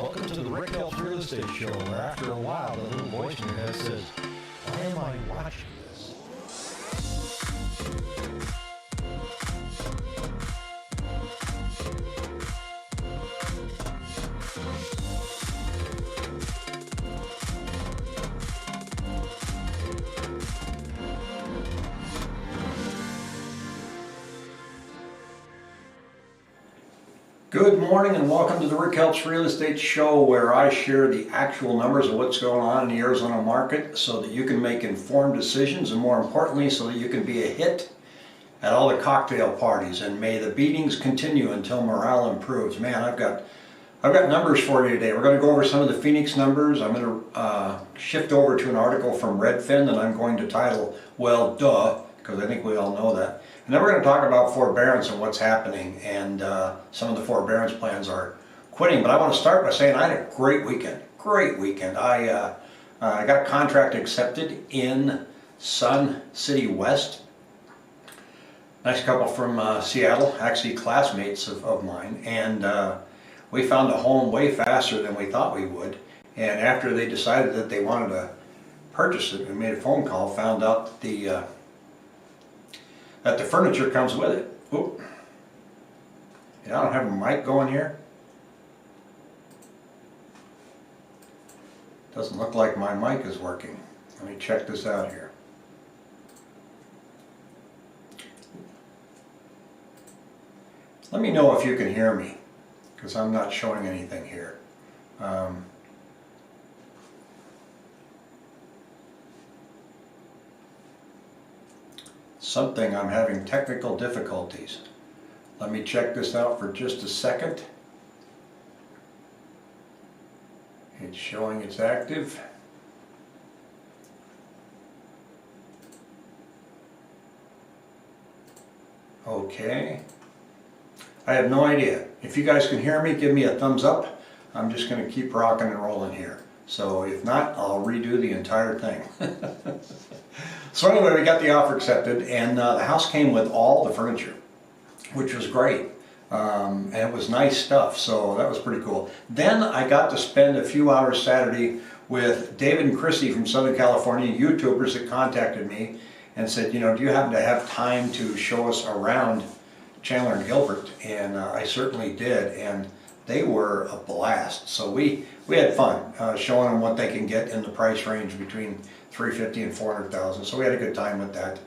Welcome to the Rick Helps Real Estate Show, where after a while, the little voice in your head says, why am I watching this? Good morning and welcome to the Rick Helps Real Estate Show, where I share the actual numbers of what's going on in the Arizona market so that you can make informed decisions, and more importantly so that you can be a hit at all the cocktail parties. And may the beatings continue until morale improves. Man, I've got numbers for you today. We're going to go over some of the Phoenix numbers. I'm going to shift over to an article from Redfin that I'm going to title, well, duh, because I think we all know that. And then we're going to talk about forbearance and what's happening, and some of the forbearance plans are quitting. But I want to start by saying I had a great weekend. Great weekend. I got a contract accepted in Sun City West. Nice couple from Seattle, actually classmates of mine, and we found a home way faster than we thought we would. And after they decided that they wanted to purchase it, we made a phone call, found out that the furniture comes with it. Oop. Yeah, I don't have a mic going here. Doesn't look like my mic is working. Let me check this out here. Let me know if you can hear me, because I'm not showing anything here. I'm having technical difficulties. Let me check this out for just a second. It's showing it's active. Okay. I have no idea. If you guys can hear me, give me a thumbs up. I'm just going to keep rocking and rolling here. So if not, I'll redo the entire thing. So anyway, we got the offer accepted, and the house came with all the furniture, which was great. And it was nice stuff, so that was pretty cool. Then I got to spend a few hours Saturday with David and Chrissy from Southern California, YouTubers that contacted me and said, you know, do you happen to have time to show us around Chandler and Gilbert? And I certainly did, and they were a blast. So we had fun showing them what they can get in the price range between $350,000 and $400,000. So we had a good time with that.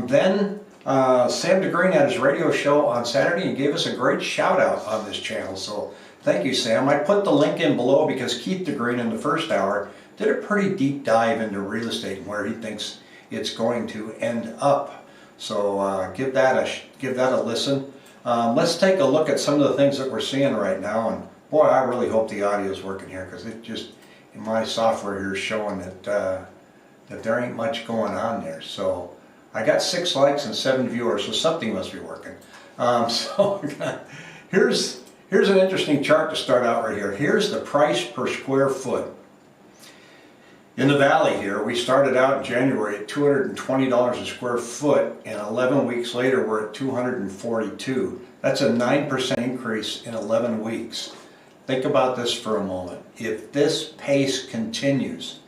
Then Sam Degreen had his radio show on Saturday and gave us a great shout out on this channel. So thank you, Sam. I put the link in below because Keith Degreen in the first hour did a pretty deep dive into real estate and where he thinks it's going to end up. So give that a listen. Let's take a look at some of the things that we're seeing right now, and boy, I really hope the audio is working here, because it just, in my software here, is showing that that there ain't much going on there. So I got 6 likes and 7 viewers, so something must be working. So here's an interesting chart to start out right here. Here's the price per square foot. In the valley here, we started out in January at $220 a square foot, and 11 weeks later we're at $242. That's a 9% increase in 11 weeks. Think about this for a moment. If this pace continues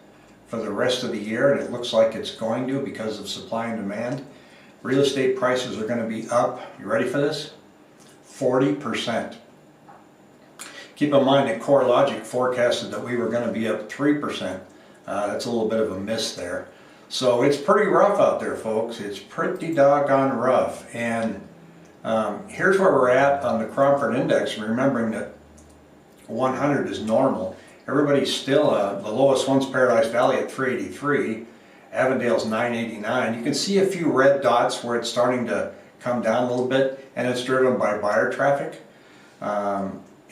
for the rest of the year, and it looks like it's going to because of supply and demand, real estate prices are going to be up, you ready for this? 40%. Keep in mind that CoreLogic forecasted that we were going to be up 3%. That's a little bit of a miss there. So it's pretty rough out there, folks. It's pretty doggone rough. And here's where we're at on the Cromford Index, remembering that 100 is normal. Everybody's still, the lowest one's Paradise Valley at 383. Avondale's 989. You can see a few red dots where it's starting to come down a little bit, and it's driven by buyer traffic.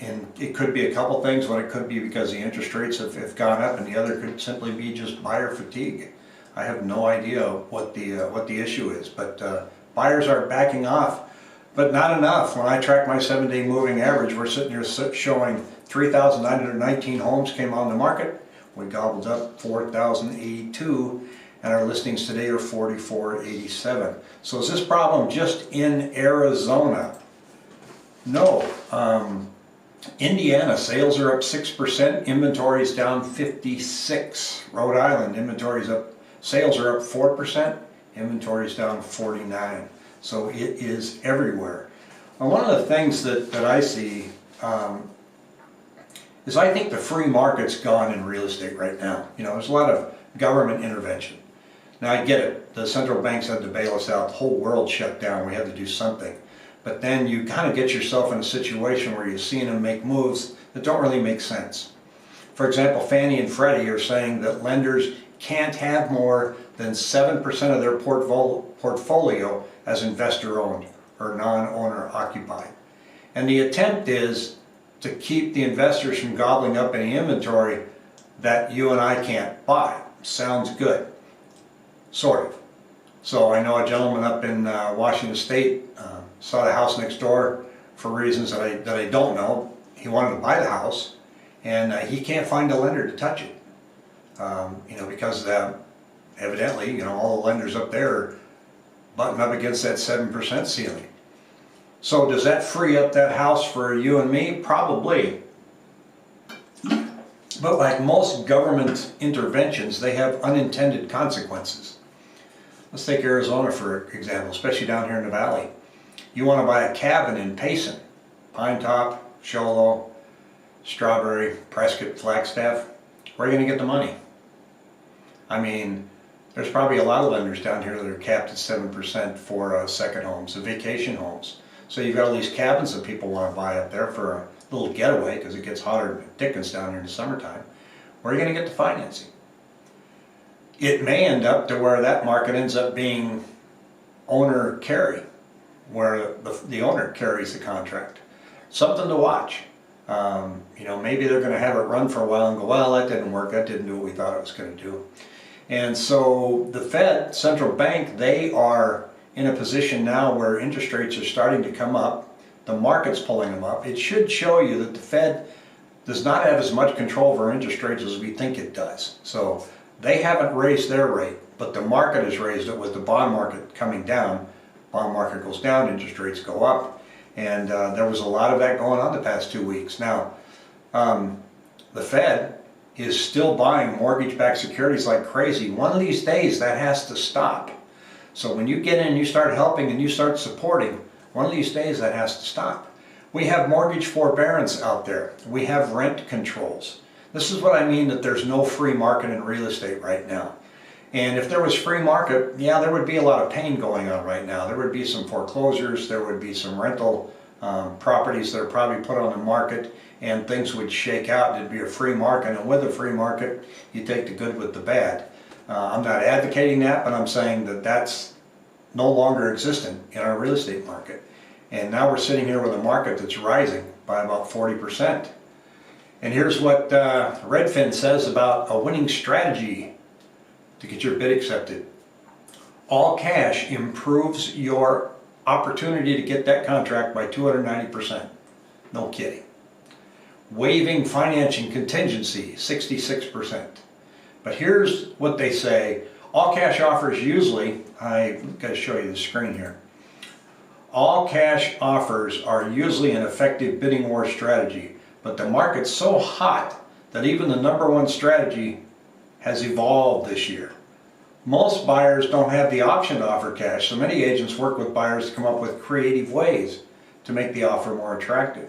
And it could be a couple things. One, it could be because the interest rates have gone up, and the other could simply be just buyer fatigue. I have no idea what the issue is, but buyers are backing off, but not enough. When I track my 7-day moving average, we're sitting here showing 3,919 homes came on the market. We gobbled up 4,082, and our listings today are 4,487. So is this problem just in Arizona? No. Indiana, sales are up 6%, inventory's down 56. Rhode Island, inventory's up, sales are up 4%, inventory's down 49. So it is everywhere. Well, one of the things that I see is I think the free market's gone in real estate right now. You know, there's a lot of government intervention. Now I get it, the central banks had to bail us out, the whole world shut down, we had to do something. But then you kind of get yourself in a situation where you're seeing them make moves that don't really make sense. For example, Fannie and Freddie are saying that lenders can't have more than 7% of their portfolio as investor-owned or non-owner occupied. And the attempt is to keep the investors from gobbling up any inventory that you and I can't buy. Sounds good, sort of. So I know a gentleman up in Washington State saw the house next door for reasons that I don't know. He wanted to buy the house, and he can't find a lender to touch it. You know, because evidently, you know, all the lenders up there are butting up against that 7% ceiling. So does that free up that house for you and me? Probably. But like most government interventions, they have unintended consequences. Let's take Arizona for example, especially down here in the valley. You want to buy a cabin in Payson, Pine Top, Show Low, Strawberry, Prescott, Flagstaff. Where are you going to get the money? I mean, there's probably a lot of lenders down here that are capped at 7% for second homes and vacation homes. So you've got all these cabins that people want to buy up there for a little getaway because it gets hotter than Dickens down here in the summertime. Where are you going to get the financing? It may end up to where that market ends up being owner carry, where the owner carries the contract. Something to watch. You know, maybe they're going to have it run for a while and go, well, that didn't work, that didn't do what we thought it was going to do. And so the Fed, central bank, they are in a position now where interest rates are starting to come up. The market's pulling them up. It should show you that the Fed does not have as much control over interest rates as we think it does. So they haven't raised their rate, but the market has raised it with the bond market coming down. Bond market goes down, interest rates go up. And there was a lot of that going on the past 2 weeks. Now, the Fed is still buying mortgage-backed securities like crazy. One of these days that has to stop. So when you get in and you start helping and you start supporting, one of these days that has to stop. We have mortgage forbearance out there. We have rent controls. This is what I mean that there's no free market in real estate right now. And if there was free market, yeah, there would be a lot of pain going on right now. There would be some foreclosures, there would be some rental properties that are probably put on the market, and things would shake out. It'd be a free market, and with a free market, you take the good with the bad. I'm not advocating that, but I'm saying that that's no longer existent in our real estate market. And now we're sitting here with a market that's rising by about 40%. And here's what Redfin says about a winning strategy to get your bid accepted. All cash improves your opportunity to get that contract by 290%. No kidding. Waiving financing contingency, 66%. But here's what they say. All cash offers usually, I've got to show you the screen here. All cash offers are usually an effective bidding war strategy, but the market's so hot that even the #1 strategy has evolved this year. Most buyers don't have the option to offer cash, so many agents work with buyers to come up with creative ways to make the offer more attractive.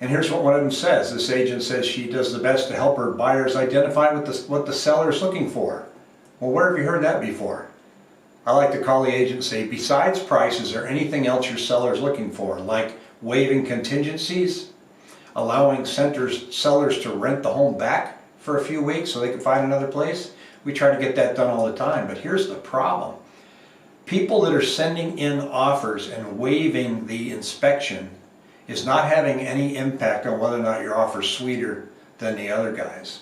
And here's what one of them says. This agent says she does the best to help her buyers identify what the seller is looking for. Well, where have you heard that before? I like to call the agent and say, besides price, is there anything else your seller is looking for? Like waiving contingencies, allowing sellers to rent the home back for a few weeks so they can find another place? We try to get that done all the time, but here's the problem. People that are sending in offers and waiving the inspection is not having any impact on whether or not your offer is sweeter than the other guys.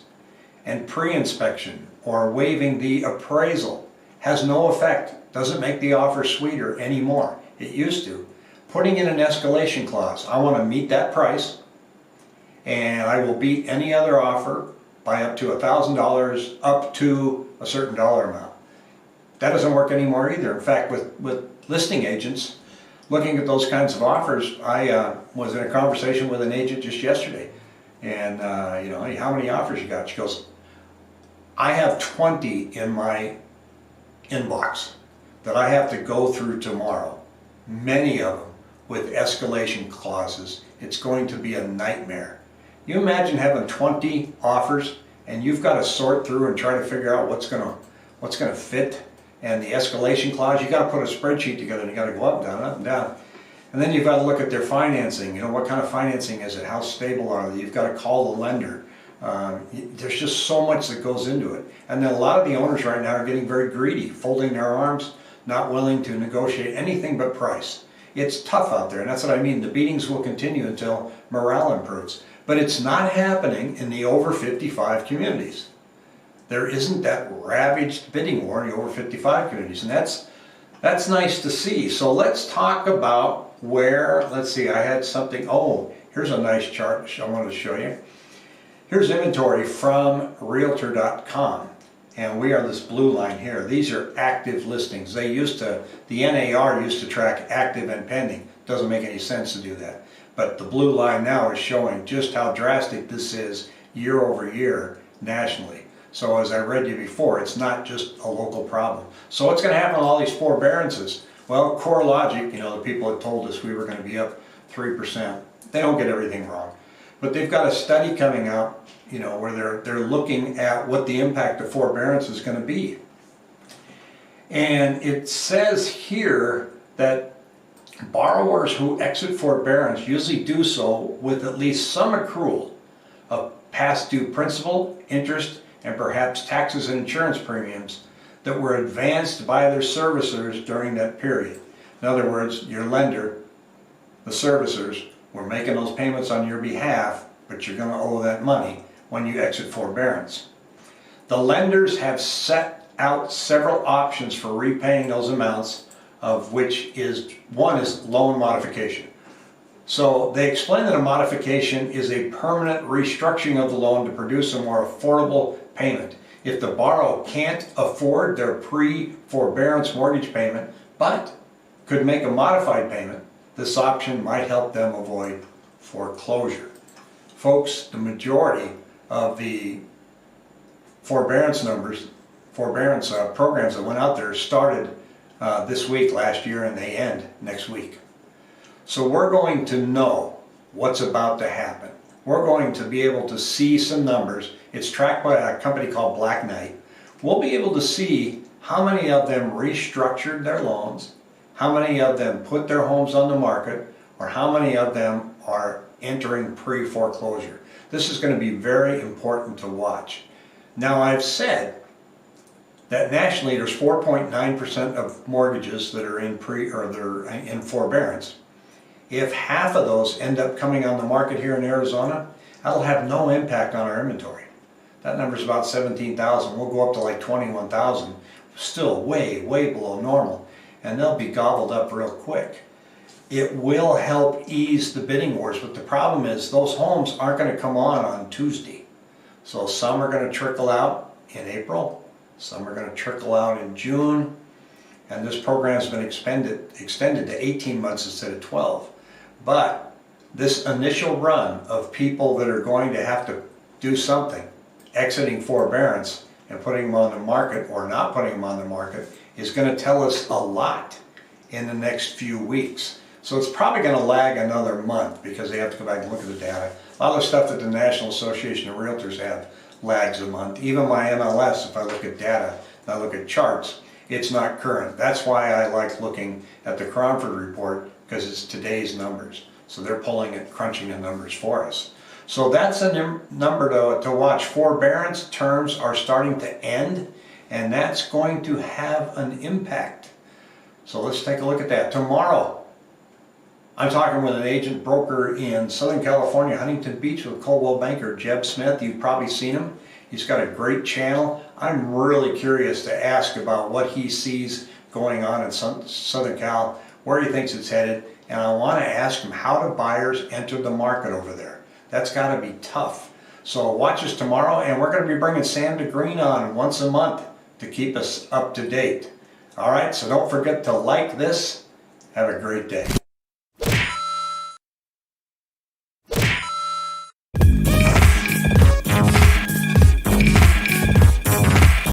And pre-inspection or waiving the appraisal has no effect, doesn't make the offer sweeter anymore. It used to. Putting in an escalation clause, I want to meet that price and I will beat any other offer by up to $1,000 up to a certain dollar amount. That doesn't work anymore either. In fact, with listing agents, looking at those kinds of offers, was in a conversation with an agent just yesterday, and you know, hey, how many offers you got? She goes, I have 20 in my inbox that I have to go through tomorrow. Many of them with escalation clauses. It's going to be a nightmare. You imagine having 20 offers and you've got to sort through and try to figure out what's gonna fit, and the escalation clause, you got to put a spreadsheet together and you got to go up and down. And then you've got to look at their financing. You know, what kind of financing is it? How stable are they? You've got to call the lender. There's just so much that goes into it. And then a lot of the owners right now are getting very greedy, folding their arms, not willing to negotiate anything but price. It's tough out there, and that's what I mean. The beatings will continue until morale improves. But it's not happening in the over 55 communities. There isn't that ravaged bidding war in the over 55 communities, and that's nice to see. So let's talk about where, let's see, I had something, oh, here's a nice chart I wanted to show you. Here's inventory from Realtor.com, and we are this blue line here. These are active listings. The NAR used to track active and pending. Doesn't make any sense to do that. But the blue line now is showing just how drastic this is year over year nationally. So as I read you before, it's not just a local problem. So what's going to happen with all these forbearances? Well, CoreLogic, you know, the people that told us we were going to be up 3%, they don't get everything wrong. But they've got a study coming out, you know, where they're looking at what the impact of forbearance is going to be. And it says here that borrowers who exit forbearance usually do so with at least some accrual of past due principal, interest, and perhaps taxes and insurance premiums that were advanced by their servicers during that period. In other words, your lender, the servicers, were making those payments on your behalf, but you're going to owe that money when you exit forbearance. The lenders have set out several options for repaying those amounts, of which one is loan modification. So they explain that a modification is a permanent restructuring of the loan to produce a more affordable payment. If the borrower can't afford their pre-forbearance mortgage payment, but could make a modified payment, this option might help them avoid foreclosure. Folks, the majority of the forbearance programs that went out there started this week, last year, and they end next week. So we're going to know what's about to happen. We're going to be able to see some numbers. It's tracked by a company called Black Knight. We'll be able to see how many of them restructured their loans, how many of them put their homes on the market, or how many of them are entering pre-foreclosure. This is going to be very important to watch. Now, I've said that nationally there's 4.9% of mortgages that are in forbearance. If half of those end up coming on the market here in Arizona, that'll have no impact on our inventory. That number's about 17,000. We'll go up to like 21,000. Still way below normal. And they'll be gobbled up real quick. It will help ease the bidding wars, but the problem is those homes aren't going to come on Tuesday. So some are going to trickle out in April, some are going to trickle out in June, and this program's been extended to 18 months instead of 12. But this initial run of people that are going to have to do something, exiting forbearance and putting them on the market or not putting them on the market, is going to tell us a lot in the next few weeks. So it's probably going to lag another month because they have to go back and look at the data. A lot of stuff that the National Association of Realtors have lags a month. Even my MLS, if I look at data, and I look at charts, it's not current. That's why I like looking at the Cromford report, because it's today's numbers. So they're pulling it, crunching the numbers for us. So that's a number to watch. Forbearance terms are starting to end, and that's going to have an impact. So let's take a look at that. Tomorrow, I'm talking with an agent broker in Southern California, Huntington Beach, with Coldwell banker Jeb Smith. You've probably seen him. He's got a great channel. I'm really curious to ask about what he sees going on in Southern Cal, where he thinks it's headed, and I want to ask him, how do buyers enter the market over there? That's got to be tough. So watch us tomorrow, and we're going to be bringing Sam Degreen on once a month to keep us up to date. All right, so don't forget to like this. Have a great day.